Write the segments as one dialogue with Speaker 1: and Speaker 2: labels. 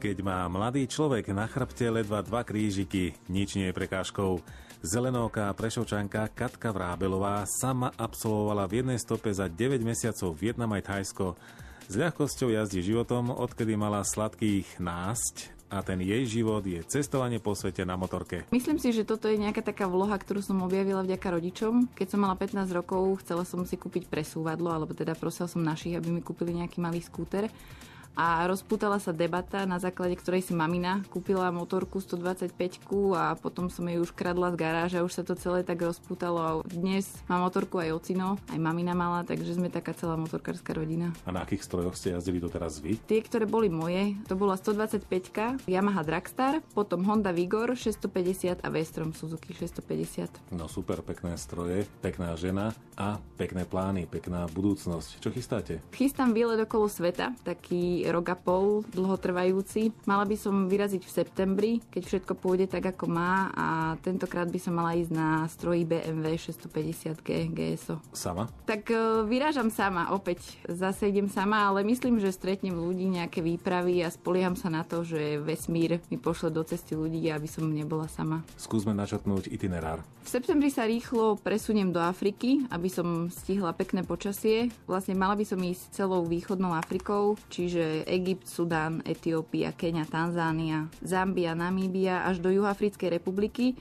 Speaker 1: Keď má mladý človek na chrbte ledva 2 krížiky, nič nie je prekážkou. Zelenovka Prešovčanka Katka Vrábelová sama absolvovala v jednej stope za 9 mesiacov Vietnam aj Thajsko. S ľahkosťou jazdí životom, odkedy mala sladkých násť, a ten jej život je cestovanie po svete na motorke.
Speaker 2: Myslím si, že toto je nejaká taká vloha, ktorú som objavila vďaka rodičom. Keď som mala 15 rokov, chcela som si kúpiť presúvadlo, alebo teda prosila som našich, aby mi kúpili nejaký malý skúter. A rozpútala sa debata, na základe ktorej si mamina kúpila motorku 125 a potom som jej už kradla z garáže a už sa to celé tak rozpútalo a dnes má motorku aj ocino, aj mamina mala, takže sme taká celá motorkárska rodina.
Speaker 1: A na akých strojoch ste jazdili doteraz vy?
Speaker 2: Tie, ktoré boli moje, to bola 125 Yamaha Dragstar, potom Honda Vigor 650 a V-Strom Suzuki 650.
Speaker 1: No super, pekné stroje, pekná žena a pekné plány, pekná budúcnosť. Čo chystáte?
Speaker 2: Chystám výlet okolo sveta, taký rok a pol, dlhotrvajúci. Mala by som vyraziť v septembri, keď všetko pôjde tak, ako má, a tentokrát by som mala ísť na stroji BMW 650G GSO.
Speaker 1: Sama?
Speaker 2: Tak vyrážam sama, opäť zase idem sama, ale myslím, že stretnem ľudí, nejaké výpravy a spolieham sa na to, že vesmír mi pošle do cesty ľudí, aby som nebola sama.
Speaker 1: Skúsme načrtnúť itinerár.
Speaker 2: V septembri sa rýchlo presuniem do Afriky, aby som stihla pekné počasie. Vlastne mala by som ísť celou východnou Afrikou, čiže Egypt, Sudán, Etiópia, Keňa, Tanzánia, Zambia, Namíbia až do Juhoafrickej republiky,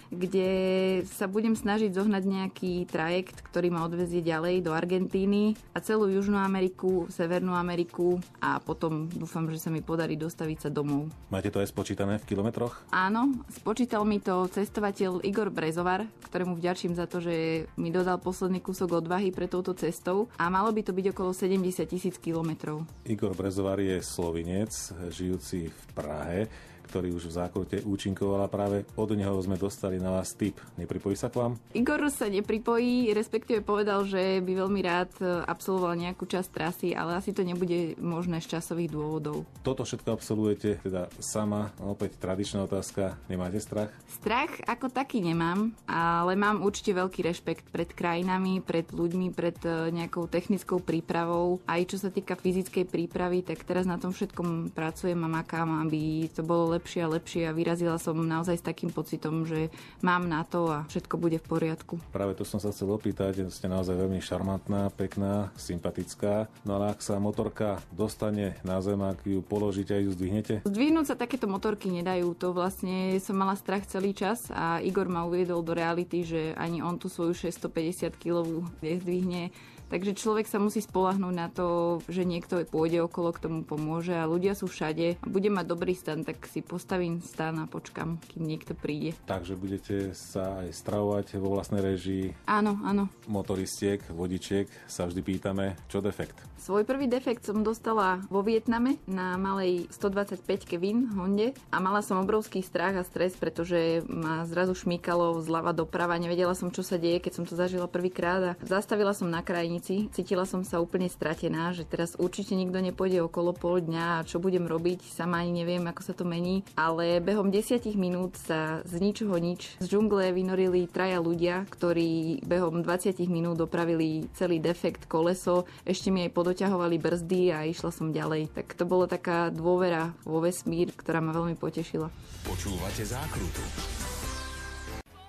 Speaker 2: kde sa budem snažiť zohnať nejaký trajekt, ktorý ma odvezie ďalej do Argentíny a celú Južnú Ameriku, Severnú Ameriku a potom dúfam, že sa mi podarí dostaviť sa domov.
Speaker 1: Máte to aj spočítané v kilometroch?
Speaker 2: Áno, spočítal mi to cestovateľ Igor Brezovar, ktorému vďačím za to, že mi dodal posledný kúsok odvahy pre touto cestou a malo by to byť okolo 70 000 kilometrov.
Speaker 1: Igor Brezovar je Slovinec, žijúci v Prahe, ktorý už v zákrute účinkoval a práve od neho sme dostali na vás tip. Nepripojí sa k vám?
Speaker 2: Igor sa nepripojí, respektíve povedal, že by veľmi rád absolvoval nejakú časť trasy, ale asi to nebude možné z časových dôvodov.
Speaker 1: Toto všetko absolvujete teda sama, opäť tradičná otázka, nemáte strach?
Speaker 2: Strach ako taký nemám, ale mám určite veľký rešpekt pred krajinami, pred ľuďmi, pred nejakou technickou prípravou. Aj čo sa týka fyzickej prípravy, tak teraz na tom všetkom pracujem a makám, aby to bolo lepšie a lepšie a vyrazila som naozaj s takým pocitom, že mám na to a všetko bude v poriadku.
Speaker 1: Práve to som sa chcel opýtať, ste naozaj veľmi šarmantná, pekná, sympatická, no ale ak sa motorka dostane na zem, ak ju položíte a ju zdvihnete?
Speaker 2: Zdvihnúť sa takéto motorky nedajú, to vlastne som mala strach celý čas a Igor ma uviedol do reality, že ani on tú svoju 650 kg nezdvihne. Takže človek sa musí spoľahnúť na to, že niekto pôjde okolo, k tomu pomôže a ľudia sú všade. Budem mať dobrý stan, tak si postavím stan a počkam, kým niekto príde.
Speaker 1: Takže budete sa aj stravovať vo vlastnej režii?
Speaker 2: Áno, áno.
Speaker 1: Motoristiek, vodičiek sa vždy pýtame, čo defekt?
Speaker 2: Svoj prvý defekt som dostala vo Vietname na malej 125 Kevin Honde a mala som obrovský strach a stres, pretože ma zrazu šmýkalo zľava doprava. Nevedela som, čo sa deje, keď som to zažila prvýkrát a zastavila som na krajnici. Cítila som sa úplne stratená, že teraz určite nikto nepôjde okolo pol dňa a čo budem robiť, sama ani neviem, ako sa to mení, ale behom 10 minút sa z ničoho nič z džungle vynorili 3 ľudia, ktorí behom 20 minút dopravili celý defekt, koleso, ešte mi aj podoťahovali brzdy a išla som ďalej. Tak to bolo taká dôvera vo vesmír, ktorá ma veľmi potešila.
Speaker 3: Počúvate Zákrutu.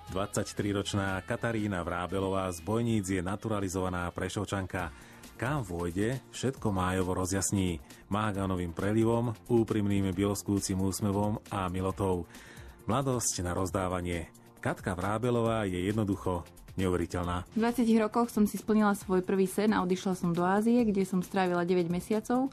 Speaker 1: 23-ročná Katarína Vrábelová z Bojníc je naturalizovaná Prešovčanka. Kam vôjde, všetko májovo rozjasní. Máganovým prelivom, úprimným bieloskúcim úsmevom a milotou. Mladosť na rozdávanie. Katka Vrábelová je jednoducho neuveriteľná.
Speaker 2: V 20 rokoch som si splnila svoj prvý sen a odišla som do Ázie, kde som strávila 9 mesiacov.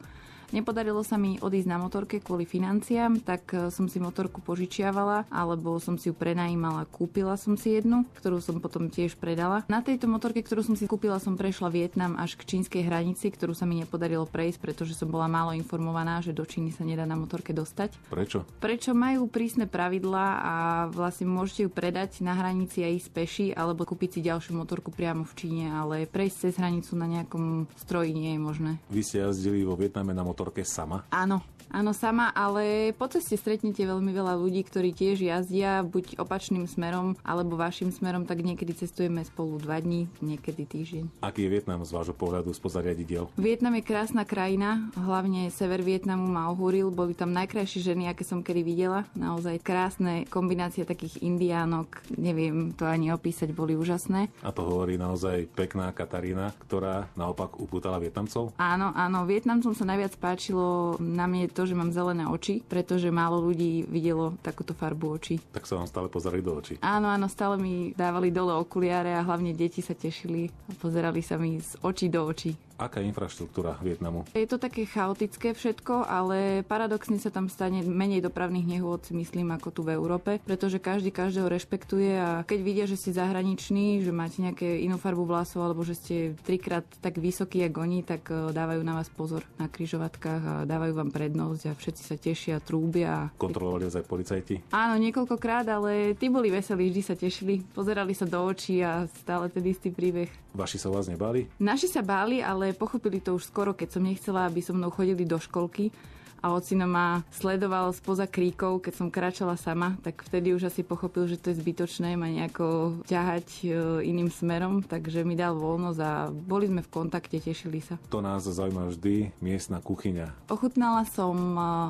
Speaker 2: Nepodarilo sa mi odísť na motorke kvôli financiám, tak som si motorku požičiavala, alebo som si ju prenajímala, kúpila som si jednu, ktorú som potom tiež predala. Na tejto motorke, ktorú som si kúpila, som prešla Vietnam až k čínskej hranici, ktorú sa mi nepodarilo prejsť, pretože som bola málo informovaná, že do Číny sa nedá na motorke dostať.
Speaker 1: Prečo?
Speaker 2: Prečo majú prísne pravidlá a vlastne môžete ju predať na hranici a ísť peši, alebo kúpiť si ďalšiu motorku priamo v Číne, ale prejsť cez hranicu na nejakom stroji nie je možné.
Speaker 1: Vy ste jazdili vo Vietname na motorke sama?
Speaker 2: Áno, Áno, sama, ale po ceste stretnete veľmi veľa ľudí, ktorí tiež jazdia buď opačným smerom, alebo vašim smerom, tak niekedy cestujeme spolu 2 dní, niekedy týždeň.
Speaker 1: Aký je Vietnam z vášho pohľadu spoza riadidiel?
Speaker 2: Vietnam je krásna krajina, hlavne sever Vietnamu ma ohúril, boli tam najkrajšie ženy, aké som kedy videla. Naozaj krásne kombinácie takých indiánok, neviem to ani opísať, boli úžasné.
Speaker 1: A to hovorí naozaj pekná Katarína, ktorá naopak upútala Vietnamcov?
Speaker 2: Áno, Vietnamcom sa najviac páčilo na mne to, že mám zelené oči, pretože málo ľudí videlo takúto farbu očí.
Speaker 1: Tak sa vám stále pozerali do očí.
Speaker 2: Áno, stále mi dávali dole okuliare a hlavne deti sa tešili a pozerali sa mi z očí do očí.
Speaker 1: Aká je infraštruktúra Vietnamu?
Speaker 2: Je to také chaotické všetko, ale paradoxne sa tam stane menej dopravných nehôd, si myslím, ako tu v Európe, pretože každý každého rešpektuje a keď vidia, že ste zahraniční, že máte nejaké inú farbu vlasov alebo že ste 3-krát tak vysokí ako oni, tak dávajú na vás pozor na križovatkách a dávajú vám prednosť a všetci sa tešia, trúbia.
Speaker 1: Kontrolovali vás aj policajti?
Speaker 2: Áno, niekoľkokrát, ale tí boli veselí, vždy sa tešili, pozerali sa do očí a stále ten istý príbeh.
Speaker 1: Vaši sa vás nebáli?
Speaker 2: Naši sa báli, ale pochopili to už skoro, keď som nechcela, aby so mnou chodili do školky a ocino ma sledoval spoza kríkov, keď som kráčala sama, tak vtedy už asi pochopil, že to je zbytočné ma nejako ťahať iným smerom, takže mi dal voľnosť a boli sme v kontakte, tešili sa.
Speaker 1: To nás zaujíma vždy, miestna kuchyňa.
Speaker 2: Ochutnala som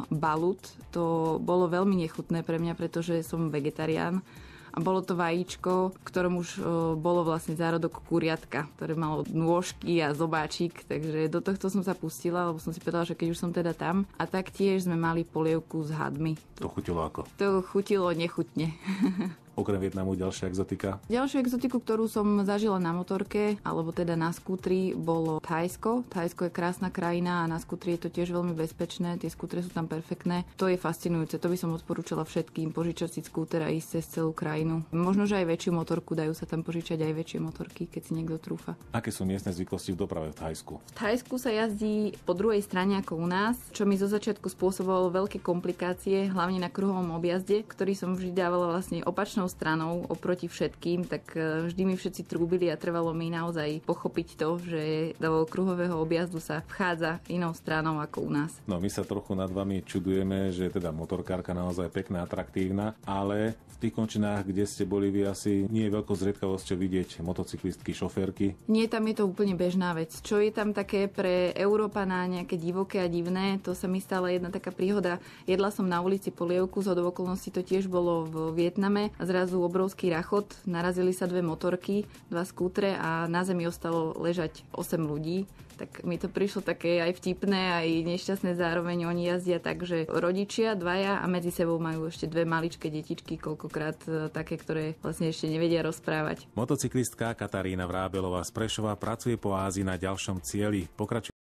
Speaker 2: balut, to bolo veľmi nechutné pre mňa, pretože som vegetarián. A bolo to vajíčko, v ktorom už bolo vlastne zárodok kuriatka, ktoré malo nôžky a zobáčik, takže do tohto som sa pustila, lebo som si povedala, že keď už som teda tam. A taktiež sme mali polievku s hadmi.
Speaker 1: To chutilo ako?
Speaker 2: To chutilo nechutne.
Speaker 1: Okrem Vietnamu ďalšia exotika?
Speaker 2: Ďalšiu exotiku, ktorú som zažila na motorke, alebo teda na skútri, bolo Thajsko. Thajsko je krásna krajina a na skútri je to tiež veľmi bezpečné. Tie skútre sú tam perfektné. To je fascinujúce. To by som odporúčala všetkým požičať si skúter a ísť cez celú krajinu. Možno, že aj väčšiu motorku, dajú sa tam požičať aj väčšie motorky, keď si niekto trúfa.
Speaker 1: Aké sú miestne zvyklosti v doprave v Thajsku?
Speaker 2: V Thajsku sa jazdí po druhej strane ako u nás, čo mi zo začiatku spôsobovalo veľké komplikácie, hlavne na kruhovom objazde, ktorý som vždy dávala vlastne opačnou stranou oproti všetkým, tak vždy mi všetci trúbili a trvalo mi naozaj pochopiť to, že do kruhového objazdu sa vchádza inou stranou ako u nás.
Speaker 1: No my sa trochu nad vami čudujeme, že teda motorkárka naozaj pekná, atraktívna, ale v tých končinách, kde ste boli vy, asi nie je veľkou zriedkavosťou vidieť motocyklistky, šoférky.
Speaker 2: Nie, tam je to úplne bežná vec. Čo je tam také pre Európana nejaké divoké a divné, to sa mi stala jedna taká príhoda. Jedla som na ulici polievku, zhodou okolností to tiež bolo v Vietname a zrazu obrovský rachot, narazili sa 2 motorky, 2 skútre a na zemi ostalo ležať 8 ľudí. Tak mi to prišlo také aj vtipné, aj nešťastné zároveň. Oni jazdia tak, že rodičia 2 a medzi sebou majú ešte 2 maličké detičky, koľkokrát také, ktoré vlastne ešte nevedia rozprávať.
Speaker 1: Motocyklistka Katarína Vrábelová z Prešova pracuje po Ázii na ďalšom cieli. Pokračuje